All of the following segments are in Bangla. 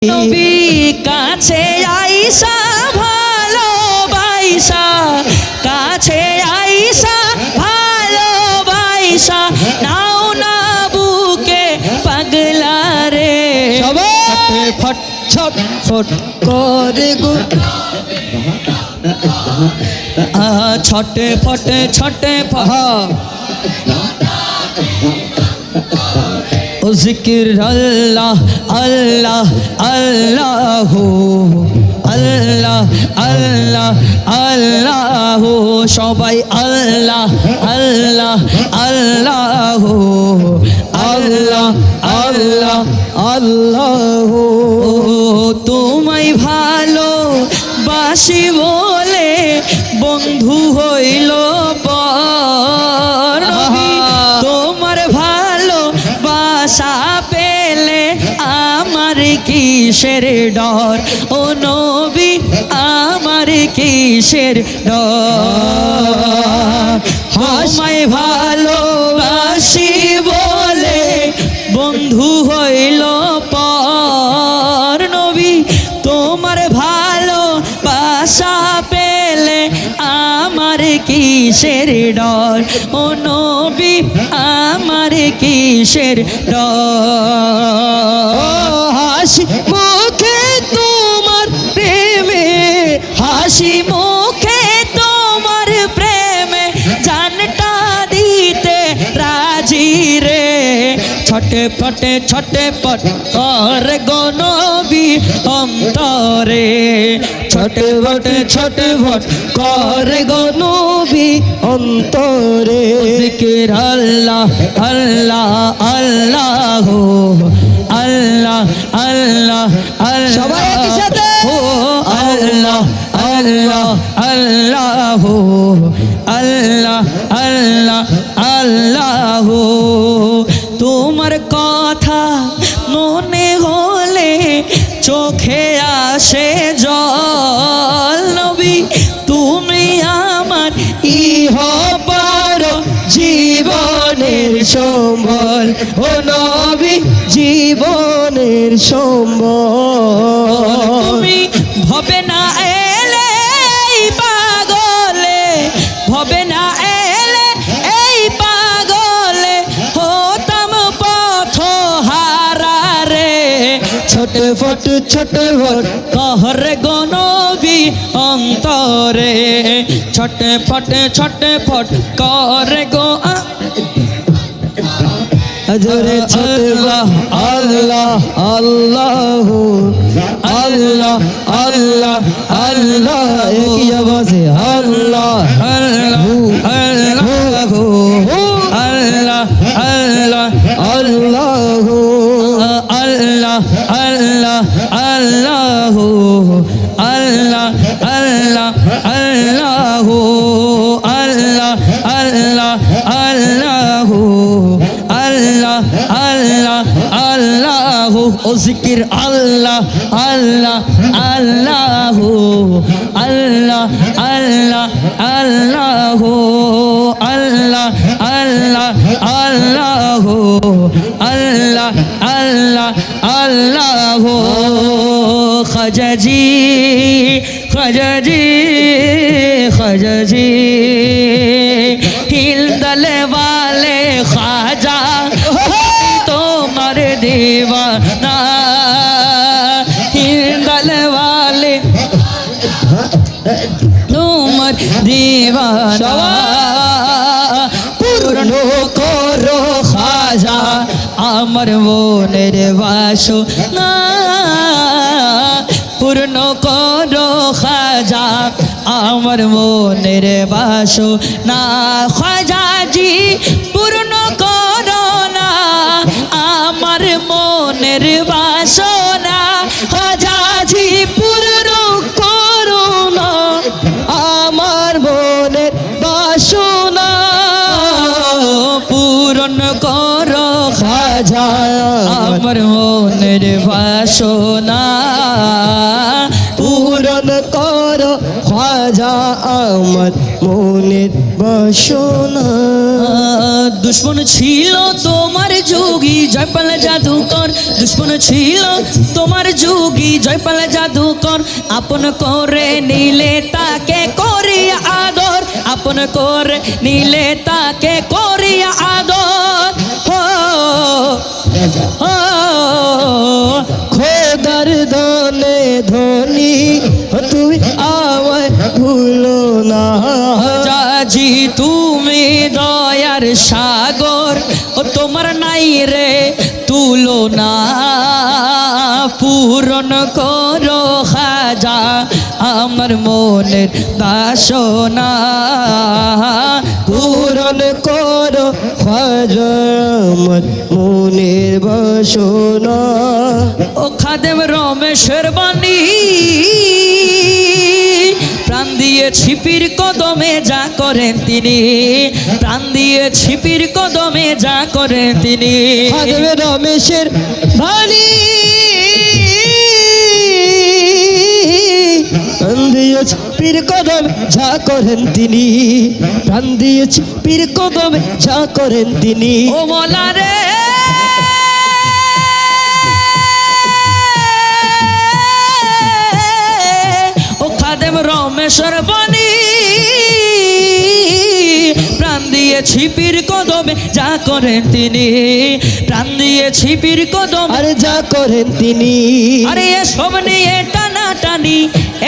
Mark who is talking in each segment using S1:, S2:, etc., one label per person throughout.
S1: নবী কাছে আইসা ভালোবাসা, কাছে আইসা ভালোবাসা, নাও না বুকে পাগলা রে। ফট ছট ফট করে গো ছটে ফটে ছটে ও জিকির আল্লাহ আল্লাহ আল্লাহ আল্লাহ আল্লাহ আল্লাহ, সবাই আল্লাহ আল্লাহ আল্লাহ আল্লাহ আল্লাহ আল্লাহ। তোমায় ভালো বাসি বলে বন্ধু হইল পর, তোমার ভালো বাসা পেলে আমার কিসের ডর, ও নবী আমার কিসের ডর। তোমায় ভালোবাসি বলে বন্ধু হইল পর, নবী তোমার ভালো বাসা পেলে আমার কিসের ডর, ও নবী আমার কিসের ডর। হাসি মুখে তোমার প্রেমে, হাসি মুখে তোমার প্রেমে জানটা দিতে রাজি রে। ছটে ফটে ছটে পট কর গো নবী অন্তরে, ছটে ফটে ছটে ফট কর গো নবী অন্তরে। জিকির আল্লাহ আল্লাহ আল্লাহ আল্লাহ আল্লাহ আল্লাহ, সবাই একসাথে ও আল্লাহ আল্লাহ আল্লাহ আল্লাহ আল্লাহ আল্লাহ। তোমার কথা মনে হলে চোখে আসে জল, নবী তুমি আমার ইহপার জীবনের সম্বল, ও নবী জীবনের সম্বল। তুমি ভবে না এলে এই পাগলে, ভবে না এলে এই পাগলে হতাম পথ হারা রে। ছোটে ফট ছোটে ফট কহর গো নবী অন্তরে, ছোটে ফটে ছোটে ফট করে গো জোরে আল্লাহ আল্লাহ আল্লাহ আল্লাহ আল্লাহ আল্লাহ, কি আওয়াজে আল্লাহ আল্লাহ আল্লাহ আল্লাহ আল্লাহ আল্লাহ আল্লাহ আল্লাহ আল্লাহ আল্লাহ আল্লাহ আল্লাহ আল্লাহ আল্লাহ আল্লাহ আল্লাহ আল্লাহ আল্লাহ। ও জিকির আল্লাহ আল্লাহ আল্লাহ আল্লাহ আল্লাহ আল্লাহ আল্লাহ আল্লাহ আল্লাহ আল্লাহ আল্লাহ আল্লাহ। খাজাজি খাজাজি খাজাজি হিলদল वाले ख्वाजा তোমার दीवाना, हिलदल वाले তোমার दीवाना। পূর্ণ করো খাজা আমার মনের বাসনা, পূর্ণ করো খাজা আমার মনের বাসনা। খাজাজি পূর্ণ করো না আমার মনের বাসনা, খাজাজি পূর্ণ করো না আমার মনের বাসনা। পূরণ করো খাজা আমার মনের বাসনা, পূরণ করো
S2: খাজা আমার মনের বাসনা।
S1: দুশ্মন ছিল তোমার যোগী জয়পাল জাদুকর, দুশ্মন ছিল তোমার যোগী জয়পাল জাদুকর, আপন করে নিলে তাকে করিয়া আদর, আপন করে নিলে তাকে করিয়া আদর।
S2: খোদার ধনে ধনী তুমি আমায় ভুলো না।
S1: জাজি তুমি দয়ার সাগর, ও তোমার নাই রে তুলনা, পূরণ করো খাজা আমার মনের বাসনা,
S2: পূরণ করো খাজা আমার মনের বাসনা।
S1: ও খাদেম রমেশের বাণী, প্রাণ দিয়ে ছিপির কদমে যা করেন তিনি, প্রাণ দিয়ে ছিপির কদমে যা করেন তিনি।
S2: খাদেম রমেশের বাণী, প্রাণ দিয়েছে পীর কদম যা করেন তিনি, প্রাণ দিয়েছে পীর কদম যা করেন তিনি।
S1: ও মোলা রে ও খাদেম রমেশের বাণী, প্রাণ দিয়ে ছিপির কদমে যা করেন তিনি, প্রাণ দিয়ে ছিপির কদম
S2: আরে যা করেন তিনি।
S1: আরে এসব নিয়ে টানা টানি,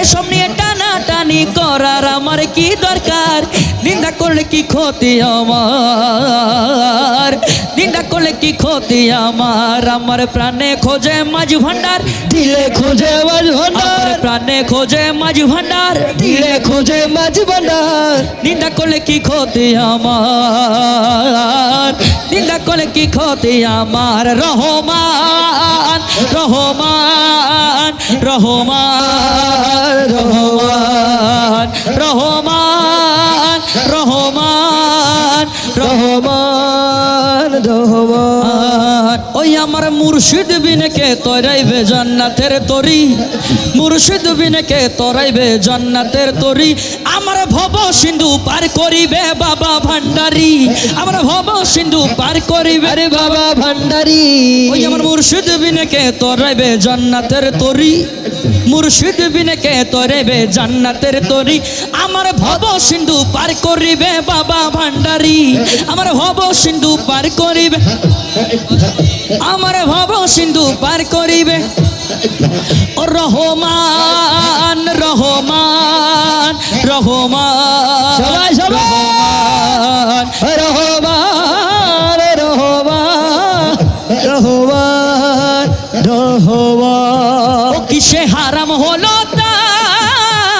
S1: এসব নিয়ে টানা টানি করার আমার কি দরকার, নিন্দা করলে কি ক্ষতি আমার, নিন্দা করলে কি ক্ষতি আমার, আমার প্রাণে খোঁজে মাঝ ভান্ডার,
S2: দিলে খোঁজে মাঝ ভান্ডার,
S1: আমার প্রাণে খোঁজে মাঝ ভান্ডার,
S2: দিলে খোঁজে মাঝ ভান্ডার।
S1: নিন্দা করলে কি ক্ষতি আমার, নিন্দা করলে কি ক্ষতি আমার। রহমান রহমান রহমান রহমান রহমান রহমান
S2: রহমান রহমান।
S1: ওই আমার মুর্শিদ বিনকে তরাইবে জান্নাতের তরি, মুর্শিদ বিনকে তরাইবে জান্নাতের তরি, আমার ভব সিন্ধু পার করিবে বাবা ভান্ডারি, আমার ভব সিন্ধু পার করিবে
S2: আরে বাবা ভান্ডারি।
S1: ওই আমার মুর্শিদ বিনকে তরাইবে জান্নাতের তরি, মুর্শিদ বিনকে তরাইবে জান্নাতের তরি, আমার ভব সিন্ধু পার করিবে বাবা ভান্ডারি, আমার ভব সিন্ধু পার করিবে, আমার ভব সিন্ধু পার করিবে। ও রহমান রহমান রহমান
S2: সবাই সবাই
S1: রহমান
S2: রহমান রহমান রহমান।
S1: ও কিসে হারাম হলো তার,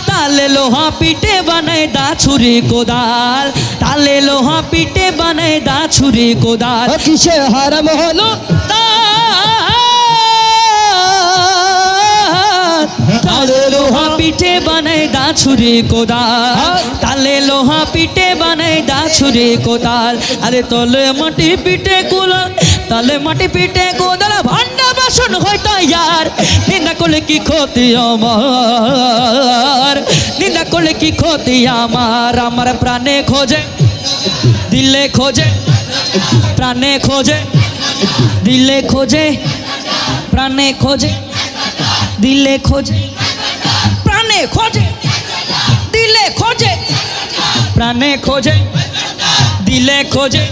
S1: তালে লোহা পিটে বানায় দা ছুরি কোদাল, তালে লোহা পিটে বানায় দা ছুরি কোদাল,
S2: কিসে হারাম হলো
S1: তালে লোহা পিঠে বানায় দা ছুরি কোদাল, তালে লোহা পিঠে বানায় দা ছুরি কোদাল, আরে তলে মাটি পিঠে কোদাল, তালে মাটি পিঠে কোদাল, ভান্ডা বাসন হয়তো ইয়ার, নিন্দা করলে কি ক্ষতি আমার, নিন্দা করলে কি ক্ষতি আমার, আমার প্রাণে খোঁজে দিলে খোঁজে, প্রাণে খোঁজে দিলে খোঁজে, প্রাণে খোঁজে দিলে খোঁজে, প্রাণে খোঁজে দিলে খোঁজে, প্রাণে খোঁজে দিলে খোঁজে,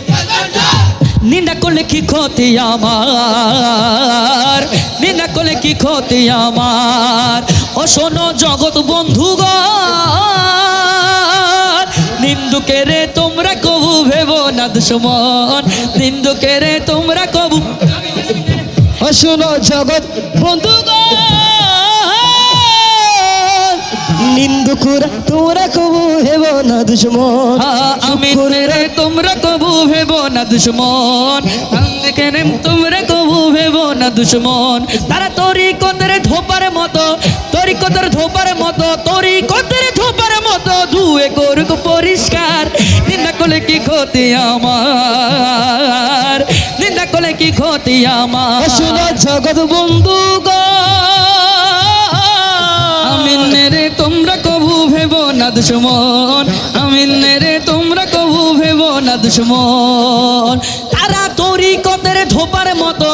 S1: নিন্দা করলে কি ক্ষতি আমার, নিন্দা করলে কি ক্ষতি আমার। ও শোনো জগৎ বন্ধুগণ, নিন্দুকেরে তোমরা কবু ভেবো না দুশমন, নিন্দুকেরে তোমরা কবু,
S2: ও শোনো জগৎ বন্ধুগণ, নিন্দুকুরা তোমরা কবু হেব না দুশ্মন,
S1: আমি রে তোমরা কবু ভেবো না দুশ্মন, তোমরা কবু ভেবো না দুশ্মন, তারা তরি কতরে ধোপার মতো, তরি কতর ধোপার মতো, তরি কতরে ধোপার মতো, ধুয়ে করুক পরিষ্কার, নিন্দা করলে কি ক্ষতি আমার, নিন্দা করলে কি ক্ষতি আমার।
S2: শোনো জগৎ বন্ধুগণ,
S1: আমিন রে তোমরা কবু ভেবো না দুশ্মন, আমিন রে তোমরা কবু ভেবো না দুশ্মন। তারা তরিকতের ধোপার মতো,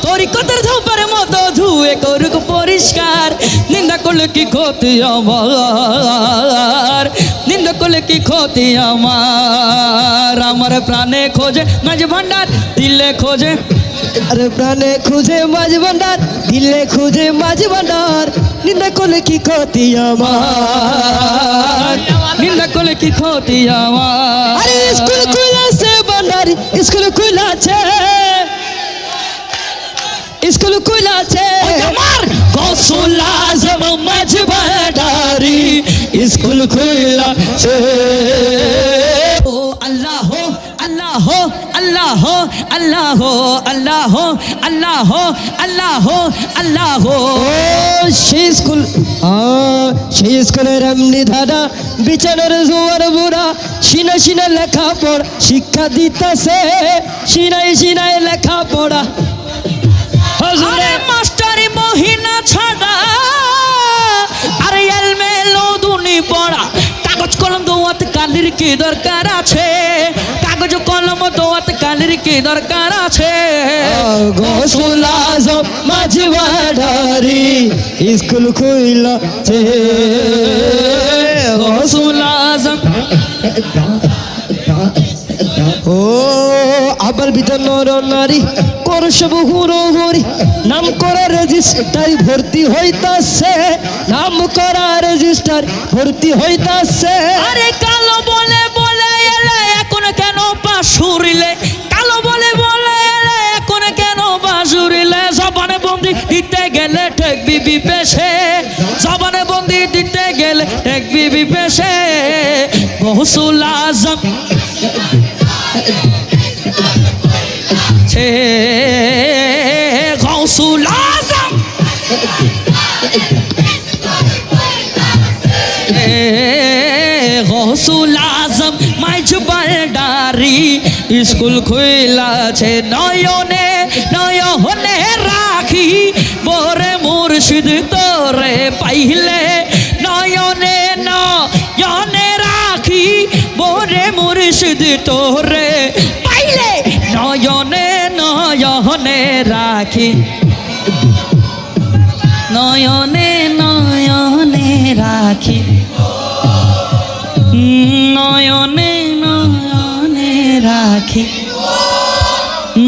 S1: তরিকতের ধোপার মতো ধুয়ে করুক পরিষ্কার। নিন্দা করলে কি ক্ষতি আমার, নিন্দা করলে কি ক্ষতি আমার। আমার প্রাণে খোঁজে মাঝ ভান্ডার, দিলে খোঁজে,
S2: আরে প্রাণে খুঁজে মাঝ ভান্ডার, দিলে খুঁজে মাঝ ভান্ডার। নিন্দা করলে কি ক্ষতি আমার,
S1: নিন্দা করলে কি ক্ষতি আমার।
S2: আরে স্কুল খুলেছে ভান্ডার, স্কুল খুলেছে, স্কুল খুলেছে
S1: আমার
S2: গৌসুল আজম মাঝ ভান্ডারি, স্কুল খুলেছে।
S1: ও আল্লাহ আল্লাহ আল্লাহ আল্লাহ আল্লাহ আল্লাহ আল্লাহ আল্লাহ।
S2: ও সেই স্কুল, সেই স্কুলের এমনি ধারা, বিছানার জোয়ার বুড়া, সিনা সিনা লেখা পড়া শিক্ষা দিতেছে, সিনাই সিনাই লেখা পড়া।
S1: আরে মাস্টারি মহিনা ছাড়া, আরে এলমে লদুনি পড়া, কাগজ কলম দোয়াত কালির কি দরকার আছে, কাগজ কলম দোয়াত কালির কি দরকার আছে।
S2: গৌসুল আজম মাঝ ভান্ডারি, স্কুল খুলেছে।
S1: গৌসুল আজম
S2: ও আবার ভিতর নর নারী করস বহুরো হরি, নাম করা রেজিস্টার ভর্তি হইতাছে, নাম করা রেজিস্টার ভর্তি হইতাছে।
S1: আরে কালো বলে বলে এলে এখন কেন বাঁশুরিলে, কালো বলে বলে এলে এখন কেন বাঁশুরিলে। জবানে বন্দি দিতে গেলে ঠেকবি বিপেশে, জবানে বন্দি দিতে গেলে ঠেকবি বিপেশে। গৌসুল আজম ছে, গৌসুল আজম গৌসুল আজম মাঝ ভান্ডারি, স্কুল খুলেছে। নয়নে নয়নে রাখি বরে মুর্শিদ তোরে পাইলে, নয়নে নয়নে রাখি বরে মুর্শিদ তোরে পাইলে, নয়নে নয়নে রাখি, নয়নে নয়নে রাখি, নয়নে নয়নে রাখি,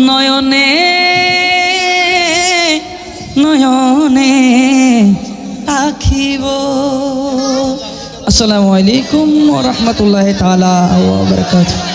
S1: নয়নে নয়নে রাখিব। আসসালামু আলাইকুম ওয়া রাহমাতুল্লাহি তাআলা ওয়া বারাকাতুহু।